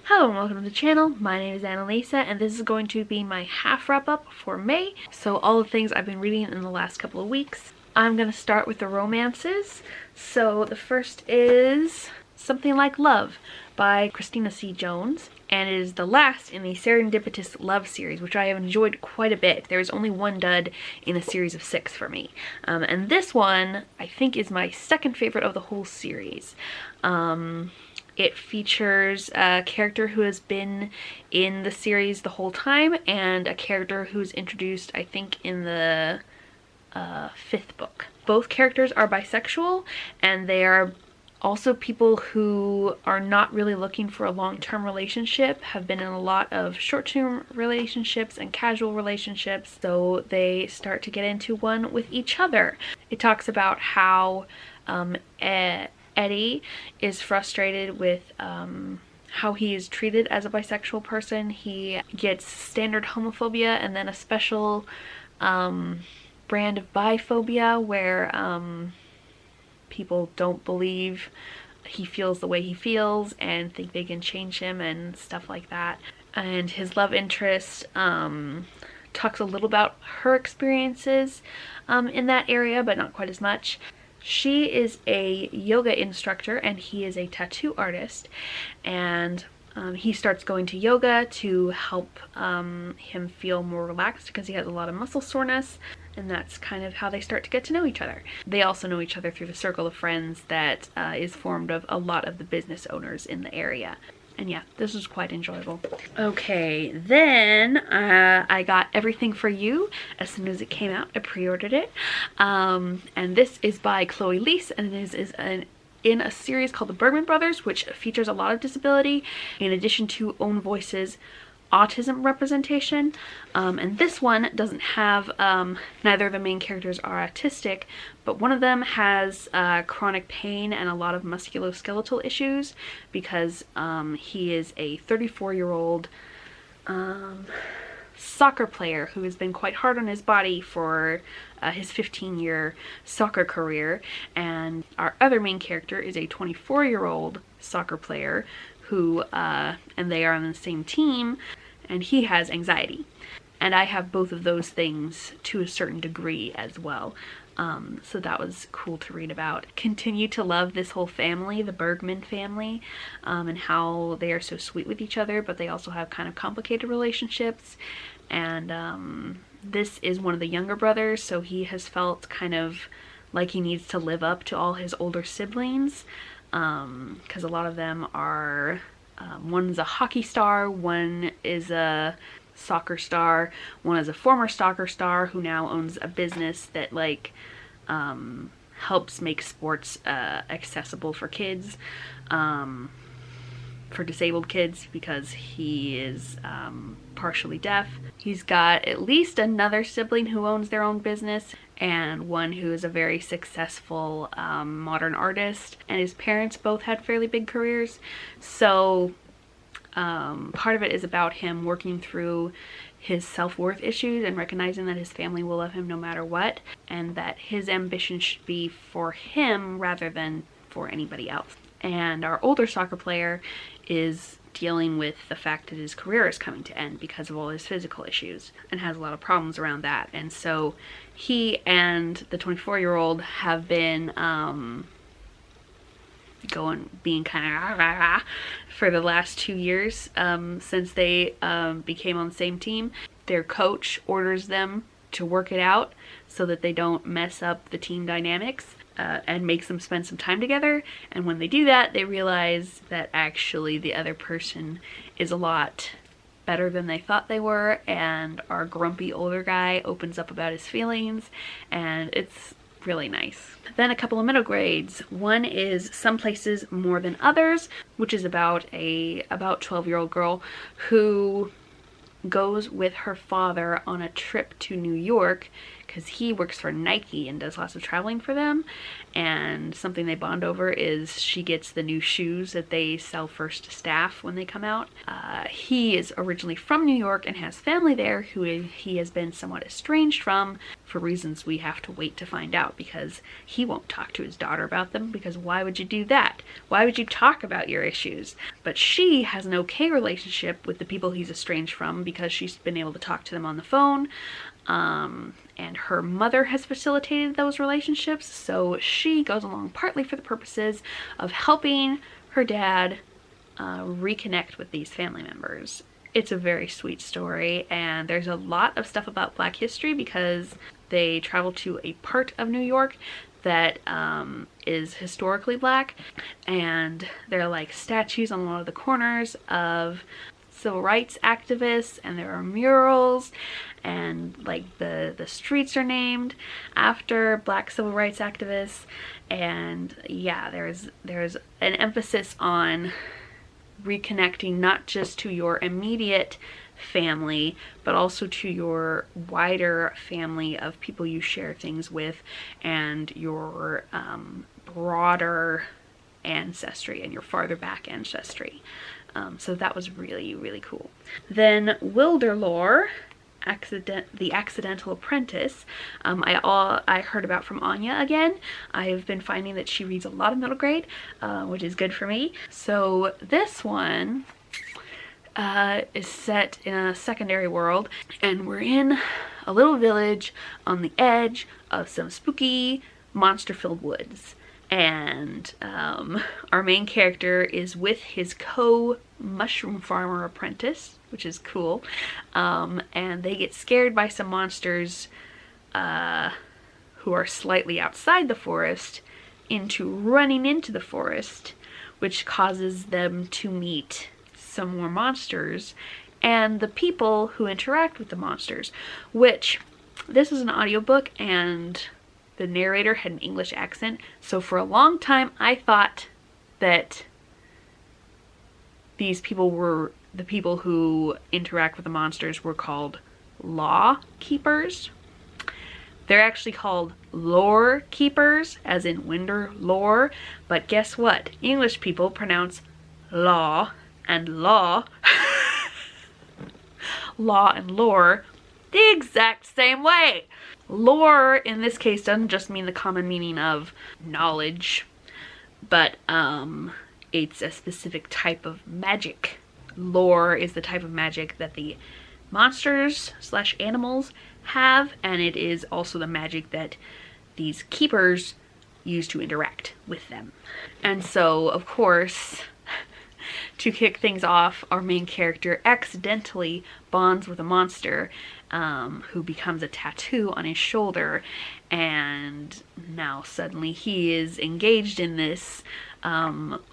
Hello and welcome to the channel. My name is Annalisa and this is going to be my half wrap up for May. So all the things I've been reading in the last couple of weeks. I'm going to start with the romances. So the first is Something Like Love by Christina C. Jones, and it is the last in the Serendipitous Love series, which I have enjoyed quite a bit. There is only one dud in a series of 6 for me. And this one I think is my second favorite of the whole series. It features a character who has been in the series the whole time and a character who's introduced, I think, in the 5th book. Both characters are bisexual, and they are also people who are not really looking for a long-term relationship, have been in a lot of short-term relationships and casual relationships, so they start to get into one with each other. It talks about how Eddie is frustrated with how he is treated as a bisexual person. He gets standard homophobia and then a special brand of biphobia where people don't believe he feels the way he feels and think they can change him and stuff like that. And his love interest talks a little about her experiences in that area, but not quite as much. She is a yoga instructor and he is a tattoo artist, and he starts going to yoga to help him feel more relaxed because he has a lot of muscle soreness, and that's kind of how they start to get to know each other. They also know each other through the circle of friends that is formed of a lot of the business owners in the area. And yeah, this was quite enjoyable. Okay, then I got Everything for You as soon as it came out. I pre-ordered it. And this is by Chloe Leese, and it is in a series called The Bergman Brothers, which features a lot of disability in addition to Own Voice's autism representation. And this one doesn't have, neither of the main characters are autistic, but one of them has chronic pain and a lot of musculoskeletal issues because he is a 34-year-old soccer player who has been quite hard on his body for his 15-year soccer career. And our other main character is a 24-year-old soccer player who, and they are on the same team, and he has anxiety. And I have both of those things to a certain degree as well. So that was cool to read about. Continue to love this whole family, the Bergman family, and how they are so sweet with each other, but they also have kind of complicated relationships. And this is one of the younger brothers, so he has felt kind of like he needs to live up to all his older siblings, because a lot of them are, one's a hockey star, one is a soccer star, one is a former soccer star who now owns a business that like helps make sports accessible for kids, for disabled kids, because he is partially deaf. He's got at least another sibling who owns their own business, and one who is a very successful modern artist, and his parents both had fairly big careers. So part of it is about him working through his self-worth issues and recognizing that his family will love him no matter what, and that his ambition should be for him rather than for anybody else. And our older soccer player is dealing with the fact that his career is coming to end because of all his physical issues and has a lot of problems around that. And so he and the 24-year-old have been being kind of for the last 2 years since they became on the same team. Their coach orders them to work it out so that they don't mess up the team dynamics, and makes them spend some time together. And when they do that, they realize that actually the other person is a lot better than they thought they were, and our grumpy older guy opens up about his feelings, and it's really nice. Then a couple of middle grades. One is Some Places More Than Others, which is about a 12-year-old girl who goes with her father on a trip to New York because he works for Nike and does lots of traveling for them, and something they bond over is she gets the new shoes that they sell first to staff when they come out. He is originally from New York and has family there who he has been somewhat estranged from, for reasons we have to wait to find out, because he won't talk to his daughter about them, because why would you do that? Why would you talk about your issues? But she has an okay relationship with the people he's estranged from because she's been able to talk to them on the phone. And her mother has facilitated those relationships, so she goes along partly for the purposes of helping her dad reconnect with these family members. It's a very sweet story, and there's a lot of stuff about Black history because they travel to a part of New York that is historically Black, and there are like statues on a lot of the corners of civil rights activists, and there are murals, and like the streets are named after Black civil rights activists. And yeah, there's an emphasis on reconnecting not just to your immediate family, but also to your wider family of people you share things with, and your broader ancestry and your farther back ancestry. So that was really, really cool. Then Wilderlore Accident, The Accidental Apprentice, I heard about from Anya again. I've been finding that she reads a lot of middle grade, which is good for me. So this one is set in a secondary world, and we're in a little village on the edge of some spooky monster-filled woods. And our main character is with his co-mushroom farmer apprentice, which is cool, and they get scared by some monsters who are slightly outside the forest into running into the forest, which causes them to meet some more monsters and the people who interact with the monsters, which this is an audiobook and the narrator had an English accent, so for a long time I thought that these people were the people who interact with the monsters were called law keepers. They're actually called lore keepers, as in Wilderlore, but guess what? English people pronounce law and law law and lore the exact same way. Lore in this case doesn't just mean the common meaning of knowledge, but it's a specific type of magic. Lore is the type of magic that the monsters / animals have, and it is also the magic that these keepers use to interact with them. And so, of course, to kick things off, our main character accidentally bonds with a monster who becomes a tattoo on his shoulder, and now suddenly he is engaged in this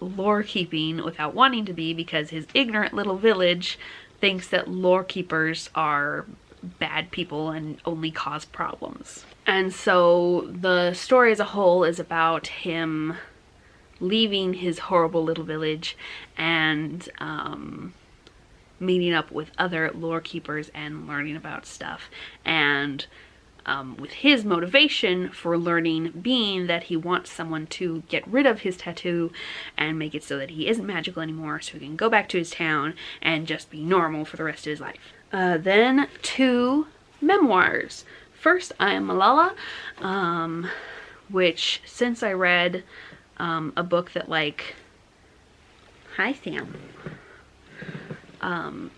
lore keeping without wanting to be, because his ignorant little village thinks that lore keepers are bad people and only cause problems. And so the story as a whole is about him leaving his horrible little village and meeting up with other lore keepers and learning about stuff, and with his motivation for learning being that he wants someone to get rid of his tattoo and make it so that he isn't magical anymore, so he can go back to his town and just be normal for the rest of his life. Then 2 memoirs. First, I Am Malala, which, since I read a book that, like, hi Sam,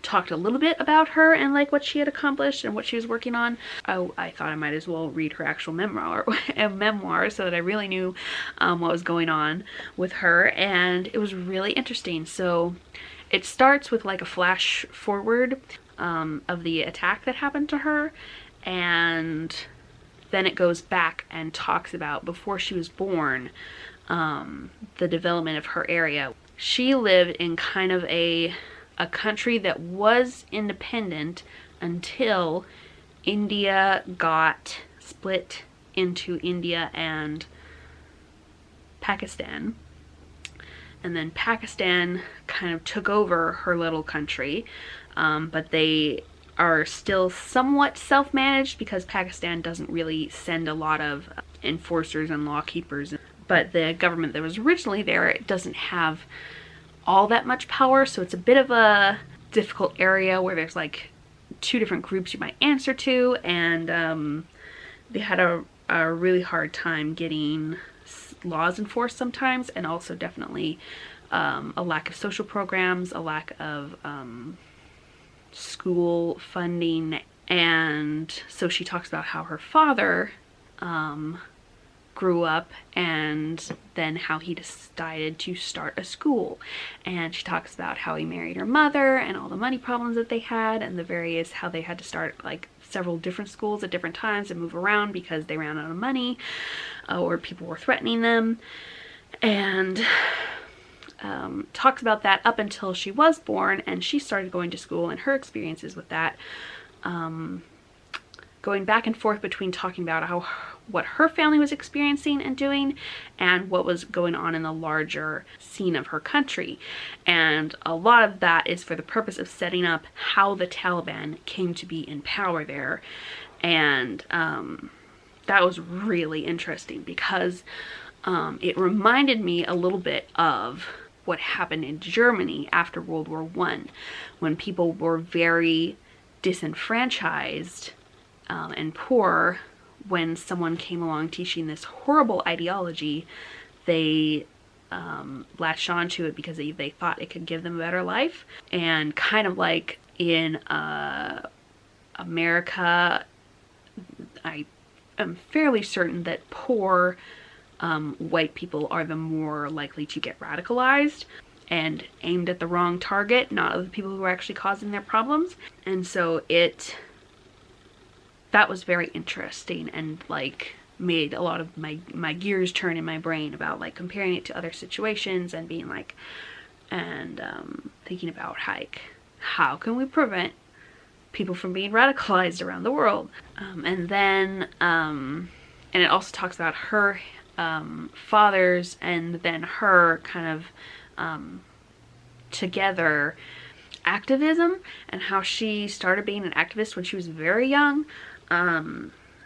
talked a little bit about her and like what she had accomplished and what she was working on, I thought I might as well read her actual memoir so that I really knew what was going on with her, and it was really interesting. So it starts with like a flash forward of the attack that happened to her, and then it goes back and talks about before she was born, the development of her area. She lived in kind of a country that was independent until India got split into India and Pakistan. And then Pakistan kind of took over her little country, but they are still somewhat self-managed because Pakistan doesn't really send a lot of enforcers and law keepers. But the government that was originally there, it doesn't have all that much power, so it's a bit of a difficult area where there's like 2 different groups you might answer to, and they had a really hard time getting laws enforced sometimes, and also definitely a lack of social programs, a lack of school funding. And so she talks about how her father grew up, and then how he decided to start a school. And she talks about how he married her mother and all the money problems that they had, and the various how they had to start like several different schools at different times and move around because they ran out of money, or people were threatening them. And talks about that up until she was born and she started going to school, and her experiences with that, going back and forth between talking about what her family was experiencing and doing and what was going on in the larger scene of her country. And a lot of that is for the purpose of setting up how the Taliban came to be in power there. And that was really interesting because it reminded me a little bit of what happened in Germany after World War I, when people were very disenfranchised and poor. When someone came along teaching this horrible ideology, they latched onto it because they thought it could give them a better life. And kind of like in America, I am fairly certain that poor white people are the more likely to get radicalized and aimed at the wrong target, not of the people who are actually causing their problems. And so that was very interesting, and like made a lot of my gears turn in my brain about like comparing it to other situations and being like, and thinking about like how can we prevent people from being radicalized around the world. And it also talks about her fathers and then her kind of together activism, and how she started being an activist when she was very young.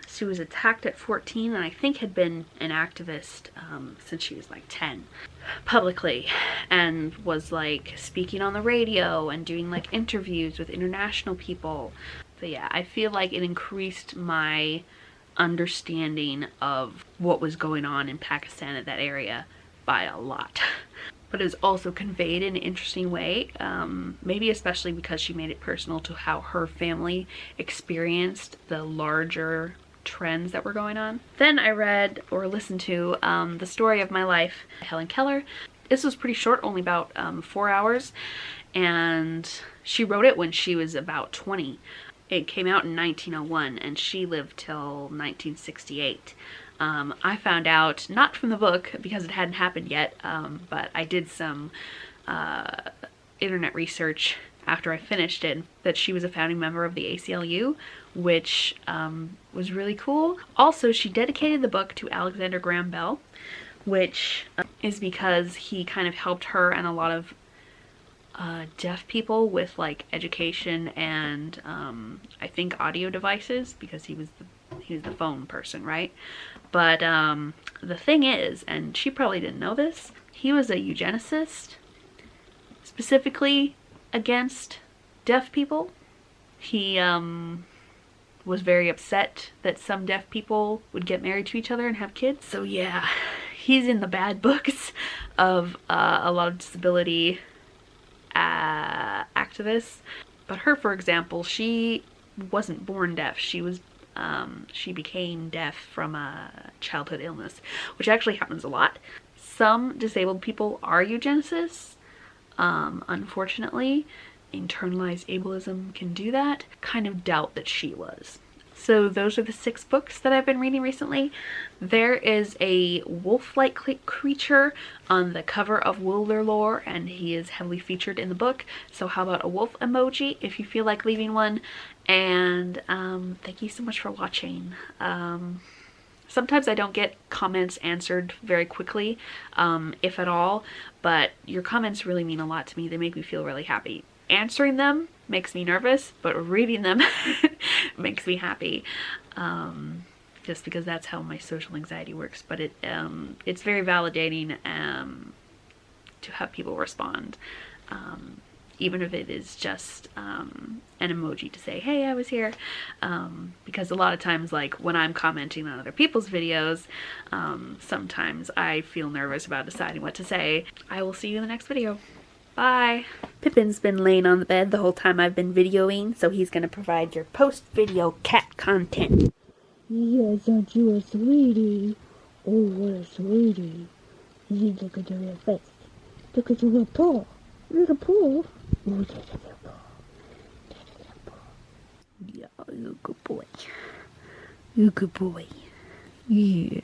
She was attacked at 14 and I think had been an activist since she was like 10 publicly, and was like speaking on the radio and doing like interviews with international people. So yeah, I feel like it increased my understanding of what was going on in Pakistan at that area by a lot. But it was also conveyed in an interesting way, maybe especially because she made it personal to how her family experienced the larger trends that were going on. Then I read or listened to The Story of My Life by Helen Keller. This was pretty short, only about 4 hours, and she wrote it when she was about 20. It came out in 1901 and she lived till 1968. I found out, not from the book because it hadn't happened yet, but I did some internet research after I finished it, that she was a founding member of the ACLU, which was really cool. Also, she dedicated the book to Alexander Graham Bell, which is because he kind of helped her and a lot of deaf people with like education and I think audio devices, because he was the phone person, right? But the thing is, and she probably didn't know this, he was a eugenicist, specifically against deaf people. He was very upset that some deaf people would get married to each other and have kids. So yeah, he's in the bad books of a lot of disability activists. But her, for example, she wasn't born deaf. She became deaf from a childhood illness, which actually happens a lot. Some disabled people are eugenicists. Unfortunately, internalized ableism can do that. Kind of doubt that she was. So those are the 6 books that I've been reading recently. There is a wolf-like creature on the cover of Wilderlore, and he is heavily featured in the book. So how about a wolf emoji if you feel like leaving one? And thank you so much for watching. Sometimes I don't get comments answered very quickly, if at all, but your comments really mean a lot to me. They make me feel really happy. Answering them makes me nervous, but reading them makes me happy, just because that's how my social anxiety works. But it's very validating to have people respond, even if it is just an emoji to say, hey, I was here. Because a lot of times, like when I'm commenting on other people's videos, sometimes I feel nervous about deciding what to say. I will see you in the next video. Bye. Pippin's been laying on the bed the whole time I've been videoing, so he's going to provide your post-video cat content. Yes, aren't you a sweetie? Oh, what a sweetie. You look at your face. Look at your little paw. Little paw. Oh, that's a little paw. That's a little paw. Yeah, you're a good boy. You're a good boy. Yeah.